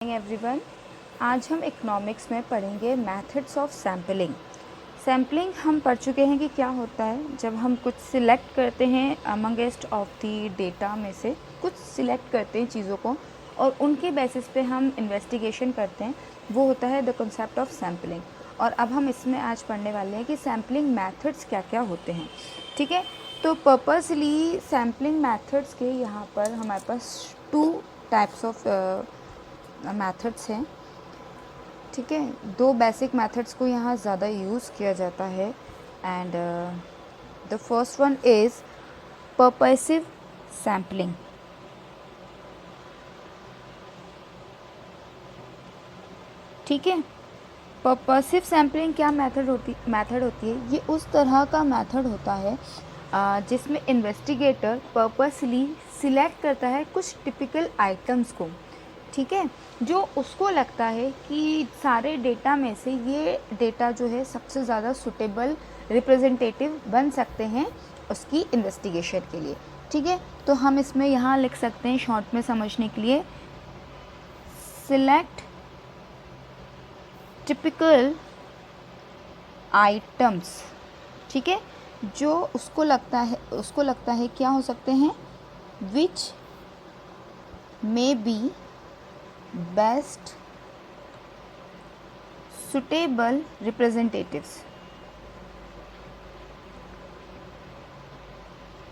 Everyone, आज हम economics में पढ़ेंगे मेथड्स ऑफ सैम्पलिंग। सैम्पलिंग हम पढ़ चुके हैं कि क्या होता है। जब हम कुछ सिलेक्ट करते हैं अमंगेस्ट ऑफ द डेटा में से कुछ सिलेक्ट करते हैं चीज़ों को और उनके बेसिस पे हम इन्वेस्टिगेशन करते हैं, वो होता है द कंसेप्ट ऑफ सैम्पलिंग। और अब हम इसमें आज पढ़ने वाले हैं कि सैम्पलिंग मेथड्स क्या क्या होते हैं। ठीक है, तो पर्पसली सैम्पलिंग मेथड्स के यहाँ पर हमारे पास 2 टाइप्स ऑफ मेथड्स हैं। ठीक है, 2 बेसिक मेथड्स को यहाँ ज़्यादा यूज़ किया जाता है and the first one is purposive sampling. ठीक है, पर्पसिव सैम्पलिंग क्या मेथड होती है। ये उस तरह का मेथड होता है जिसमें इन्वेस्टिगेटर पर्पसली सिलेक्ट करता है कुछ टिपिकल आइटम्स को। ठीक है, जो उसको लगता है कि सारे डेटा में से ये डेटा जो है सबसे ज़्यादा सुटेबल रिप्रेजेंटेटिव बन सकते हैं उसकी इन्वेस्टिगेशन के लिए। ठीक है, तो हम इसमें यहाँ लिख सकते हैं शॉर्ट में समझने के लिए, सिलेक्ट टिपिकल आइटम्स। ठीक है, जो उसको लगता है क्या हो सकते हैं, which may be best suitable representatives.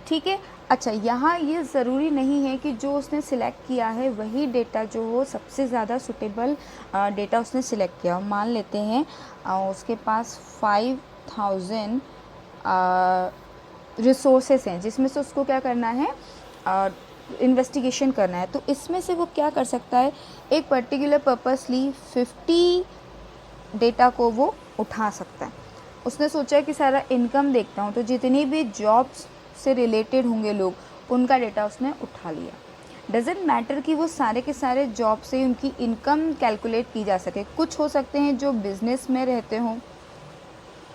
ठीक है, अच्छा यहाँ ये ज़रूरी नहीं है कि जो उसने सिलेक्ट किया है वही डेटा जो हो सबसे ज़्यादा सुटेबल डेटा उसने सिलेक्ट किया। मान लेते हैं उसके पास 5000 रिसोर्सेस हैं जिसमें से उसको क्या करना है, इन्वेस्टिगेशन करना है। तो इसमें से वो क्या कर सकता है, एक पर्टिकुलर पर्पसली 50 डेटा को वो उठा सकता है। उसने सोचा कि सारा इनकम देखता हूँ, तो जितनी भी जॉब्स से रिलेटेड होंगे लोग उनका डेटा उसने उठा लिया। डजेंट मैटर कि वो सारे के सारे जॉब से उनकी इनकम कैलकुलेट की जा सके। कुछ हो सकते हैं जो बिज़नेस में रहते हों,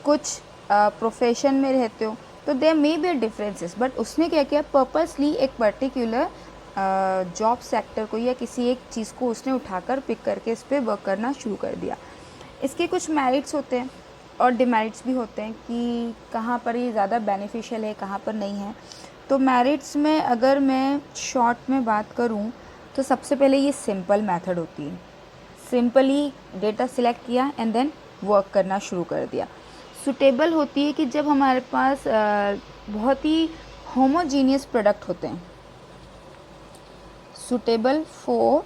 कुछ प्रोफेशन में रहते हो, तो there may be differences. But उसने क्या किया, पर्पसली एक पर्टिकुलर जॉब सेक्टर को या किसी एक चीज़ को उसने उठाकर पिक करके इस पर वर्क करना शुरू कर दिया। इसके कुछ मेरिट्स होते हैं और डिमेरिट्स भी होते हैं कि कहाँ पर ये ज़्यादा बेनिफिशियल है, कहाँ पर नहीं है। तो मेरिट्स में अगर मैं शॉर्ट में बात करूँ तो सबसे पहले ये सिंपल मेथड होती है। सिंपली डेटा सिलेक्ट किया एंड देन वर्क करना शुरू कर दिया। सुटेबल होती है कि जब हमारे पास बहुत ही होमोजीनियस प्रोडक्ट होते हैं। Suitable for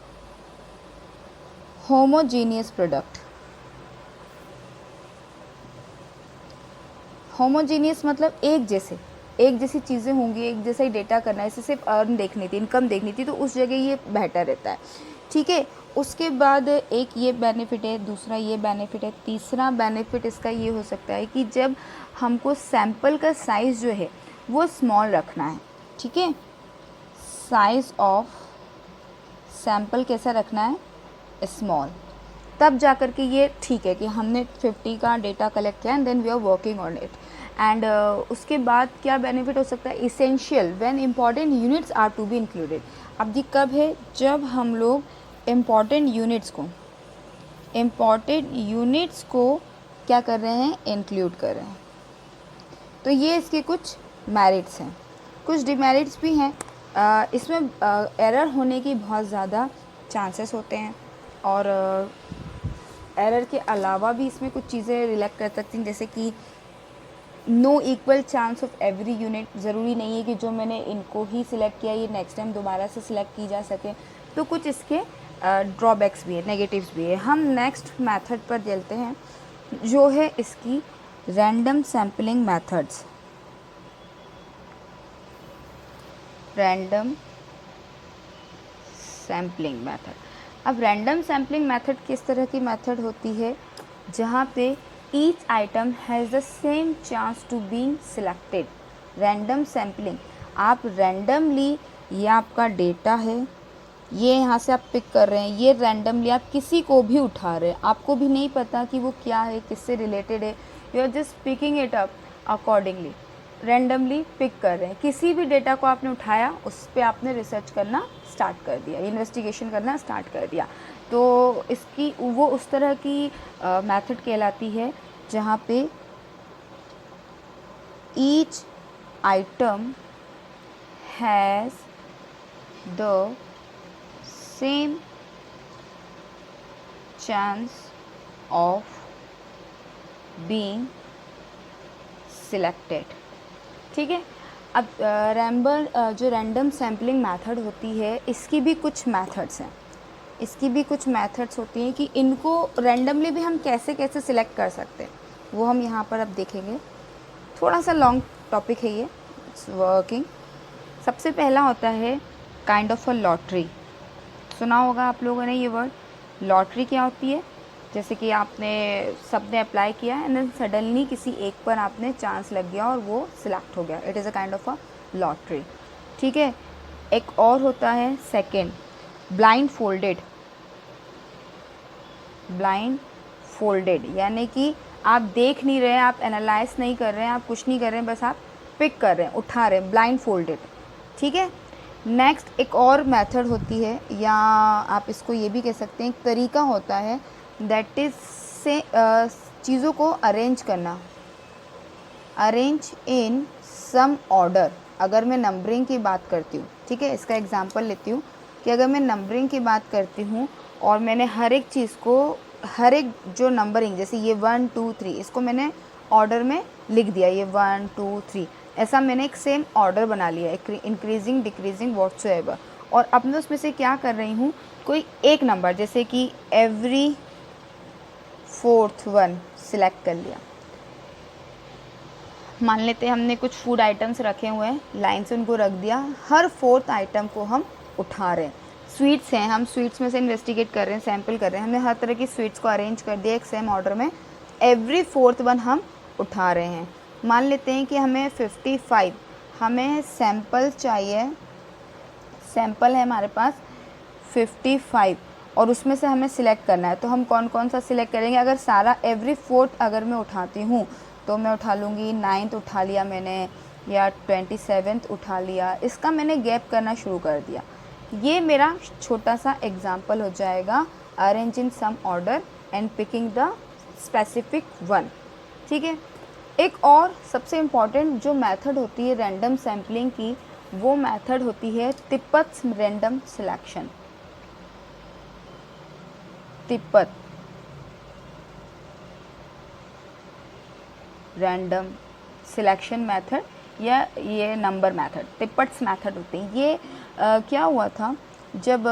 homogeneous product. Homogeneous मतलब एक जैसी चीज़ें होंगी, एक जैसा ही डेटा करना है। इसे सिर्फ अर्न देखनी थी, इनकम देखनी थी, तो उस जगह ये बेहतर रहता है। ठीक है, उसके बाद एक ये बेनिफिट है, दूसरा ये बेनिफिट है, तीसरा बेनिफिट इसका ये हो सकता है कि जब हमको सैंपल का साइज़ जो है वो स्मॉल रखना है। ठीक है, साइज़ ऑफ सैंपल कैसा रखना है, स्मॉल, तब जा कर के ये ठीक है कि हमने 50 का डेटा कलेक्ट किया and then we are working on it. And उसके बाद क्या बेनिफिट हो सकता है, essential when important units are to be included. अब ये कब है, जब हम लोग इम्पॉर्टेंट यूनिट्स को क्या कर रहे हैं, इंक्लूड कर रहे हैं। तो ये इसके कुछ मेरिट्स हैं, कुछ डिमेरिट्स भी हैं। इसमें एरर होने की बहुत ज़्यादा चांसेस होते हैं और एरर के अलावा भी इसमें कुछ चीज़ें रिलेक्ट कर सकती हैं, जैसे कि no equal chance of every unit. ज़रूरी नहीं है कि जो मैंने इनको ही सिलेक्ट किया ये नेक्स्ट टाइम दोबारा से सिलेक्ट की जा सके। तो कुछ इसके ड्रॉबैक्स भी है, नेगेटिव्स भी है। हम नेक्स्ट मेथड पर चलते हैं जो है इसकी random sampling methods. Random sampling method. अब रैंडम सैम्पलिंग मेथड किस तरह की मेथड होती है, जहाँ पे each item has the same chance to being selected. Random sampling, आप रैंडमली, ये आपका डेटा है, ये यहाँ से आप पिक कर रहे हैं, ये रैंडमली आप किसी को भी उठा रहे हैं, आपको भी नहीं पता कि वो क्या है, किससे रिलेटेड है, you are just picking it up accordingly. Randomly pick कर रहे हैं, किसी भी डेटा को आपने उठाया, उस पर आपने रिसर्च करना स्टार्ट कर दिया, इन्वेस्टिगेशन करना स्टार्ट कर दिया। तो इसकी वो उस तरह की मेथड कहलाती है जहाँ पे each item has the same chance of being selected. ठीक है। अब जो रैंडम सैम्पलिंग मेथड होती है, इसकी भी कुछ मेथड्स हैं, इसकी भी कुछ मेथड्स होती हैं कि इनको रैंडमली भी हम कैसे कैसे सिलेक्ट कर सकते हैं, वो हम यहाँ पर अब देखेंगे। थोड़ा सा लॉन्ग टॉपिक है ये, इट्स वर्किंग। सबसे पहला होता है काइंड ऑफ अ लॉटरी। सुना होगा आप लोगों ने ये वर्ड। लॉटरी क्या होती है? जैसे कि आपने सबने अप्लाई किया एंड देन सडनली किसी एक पर आपने चांस लग गया और वो सिलेक्ट हो गया, it is a kind of a lottery. ठीक है। एक और होता है second, blind folded. Blind folded यानी कि आप देख नहीं रहे हैं, आप एनालाइज नहीं कर रहे हैं, आप कुछ नहीं कर रहे हैं, बस आप पिक कर रहे हैं, उठा रहे हैं, ब्लाइंड फोल्डेड। ठीक है। नेक्स्ट एक और मेथड होती है, या आप इसको ये भी कह सकते हैं, एक तरीका होता है, दैट इज़ से चीज़ों को अरेंज करना, अरेंज इन सम ऑर्डर। अगर मैं नंबरिंग की बात करती हूँ, ठीक है, इसका एग्जांपल लेती हूँ कि अगर मैं नंबरिंग की बात करती हूँ और मैंने हर एक चीज़ को, हर एक जो नंबरिंग, जैसे ये 1 2 3, इसको मैंने ऑर्डर में लिख दिया, ये 1 2 3, ऐसा मैंने एक सेम ऑर्डर बना लिया, इंक्रीजिंग डिक्रीजिंग व्हाटसोएवर। और अब मैं उसमें से क्या कर रही हूँ, कोई एक नंबर, जैसे कि एवरी 4th वन सिलेक्ट कर लिया। मान लेते हैं हमने कुछ फूड आइटम्स रखे हुए हैं, लाइन से उनको रख दिया, हर 4th आइटम को हम उठा रहे हैं। स्वीट्स हैं, हम स्वीट्स में से इन्वेस्टिगेट कर रहे हैं, सैम्पल कर रहे हैं, हमने हर तरह की स्वीट्स को अरेंज कर दिया एक सेम ऑर्डर में, एवरी 4th वन हम उठा रहे हैं। मान लेते हैं कि हमें 55, हमें सैम्पल चाहिए, सैम्पल है हमारे पास 55 और उसमें से हमें सिलेक्ट करना है, तो हम कौन कौन सा सिलेक्ट करेंगे? अगर सारा एवरी 4th अगर मैं उठाती हूँ तो मैं उठा लूँगी 9th उठा लिया मैंने, या 27th उठा लिया, इसका मैंने गैप करना शुरू कर दिया। ये मेरा छोटा सा एग्जाम्पल हो जाएगा, arrange in some order and picking the specific one. ठीक है। एक और सबसे इम्पॉर्टेंट जो मेथड होती है रैंडम सैम्पलिंग की, वो मेथड होती है Tibet random selection. Tibet random selection method या ये नंबर मेथड, तिब्बत्स मेथड होते हैं। ये क्या हुआ था, जब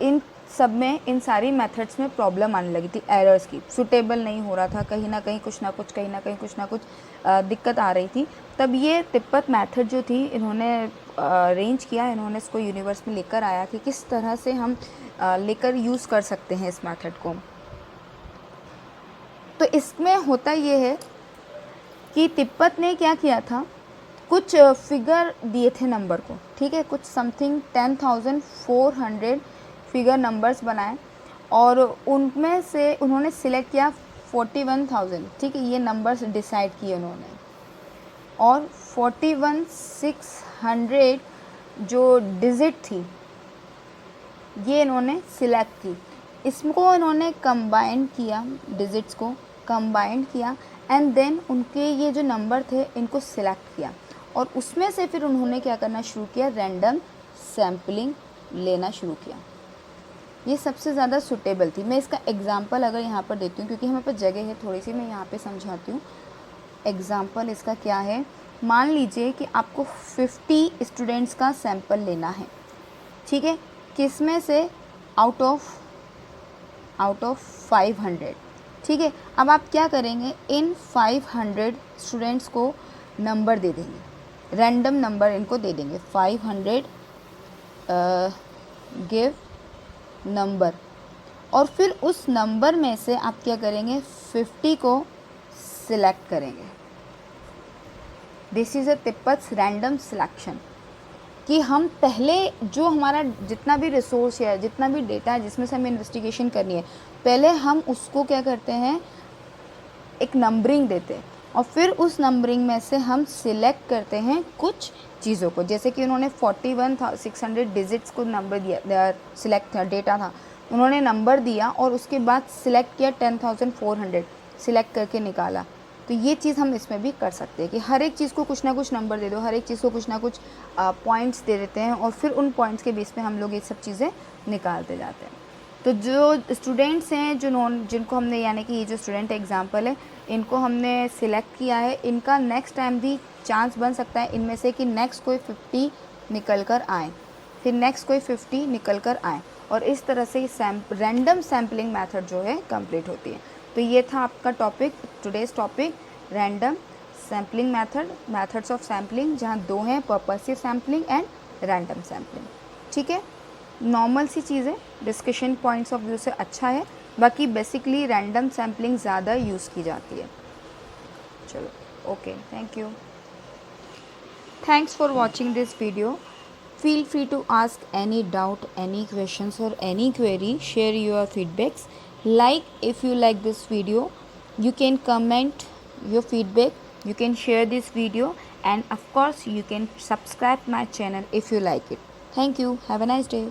इन सब में, इन सारी मेथड्स में प्रॉब्लम आने लगी थी, एरर्स की, सुटेबल नहीं हो रहा था, कहीं ना कहीं कुछ ना कुछ, कहीं ना कहीं कुछ ना कुछ दिक्कत आ रही थी, तब ये तिब्बत मेथड जो थी इन्होंने अरेंज किया, इन्होंने इसको यूनिवर्स में लेकर आया कि किस तरह से हम लेकर यूज़ कर सकते हैं इस मेथड को। तो इसमें होता ये है कि तिब्बत ने क्या किया था, कुछ फिगर दिए थे नंबर को, ठीक है, कुछ समथिंग 10,400 फिगर नंबर्स बनाए और उनमें से उन्होंने सिलेक्ट किया 41,000, ठीक है, ये नंबर्स डिसाइड किए उन्होंने, और 41,600 जो डिजिट थी ये इन्होंने सिलेक्ट की। इसको इन्होंने कंबाइन किया, डिजिट्स को कंबाइन किया एंड देन उनके ये जो नंबर थे इनको सिलेक्ट किया और उसमें से फिर उन्होंने क्या करना शुरू किया, रैंडम सैम्पलिंग लेना शुरू किया। ये सबसे ज़्यादा सूटेबल थी। मैं इसका एग्जांपल अगर यहाँ पर देती हूँ, क्योंकि हमारे पास जगह है थोड़ी सी, मैं यहाँ पे समझाती हूँ। एग्जांपल इसका क्या है, मान लीजिए कि आपको 50 स्टूडेंट्स का सैंपल लेना है, ठीक है, किसमें से, आउट ऑफ 500, ठीक है। अब आप क्या करेंगे, इन 500 स्टूडेंट्स को नंबर दे देंगे, रैंडम नंबर इनको दे देंगे, 500 गिव नंबर, और फिर उस नंबर में से आप क्या करेंगे, 50 को सिलेक्ट करेंगे। दिस इज़ अ तिब्बत्स रैंडम सिलेक्शन, कि हम पहले जो हमारा जितना भी रिसोर्स है, जितना भी डेटा है जिसमें से हमें इन्वेस्टिगेशन करनी है, पहले हम उसको क्या करते हैं, एक नंबरिंग देते हैं और फिर उस नंबरिंग में से हम सिलेक्ट करते हैं कुछ चीज़ों को। जैसे कि उन्होंने 41,600 डिजिट्स को नंबर दिया, सिलेक्ट था, डेटा था, उन्होंने नंबर दिया और उसके बाद सिलेक्ट किया 10,400 सिलेक्ट करके निकाला। तो ये चीज़ हम इसमें भी कर सकते हैं कि हर एक चीज़ को कुछ ना कुछ नंबर दे दो, हर एक चीज़ को कुछ ना कुछ पॉइंट्स दे देते हैं और फिर उन पॉइंट्स के बेस पे हम लोग ये सब चीज़ें निकालते जाते हैं। तो जो स्टूडेंट्स हैं जिनको हमने, यानी कि ये जो स्टूडेंट एग्जाम्पल है, इनको हमने सिलेक्ट किया है, इनका नेक्स्ट टाइम भी चांस बन सकता है इनमें से कि नेक्स्ट कोई 50 निकल कर आए, फिर नेक्स्ट कोई 50 निकल कर आए, और इस तरह से रैंडम सैम्पलिंग मेथड जो है कंप्लीट होती है। तो ये था आपका topic, today's topic, random sampling methods of sampling, जहाँ दो हैं, purposive sampling and random sampling. ठीक है, नॉर्मल सी चीज़ें, डिस्कशन पॉइंट्स ऑफ व्यू से अच्छा है, बाकी बेसिकली रैंडम सैम्पलिंग ज़्यादा यूज़ की जाती है। चलो, okay, thank you. Thanks for watching this video. Feel free to ask any doubt, any questions or any query. Share your feedbacks. Like if you like this video. You can comment your feedback. You can share this video, and of course you can subscribe my channel if you like it. Thank you. Have a nice day.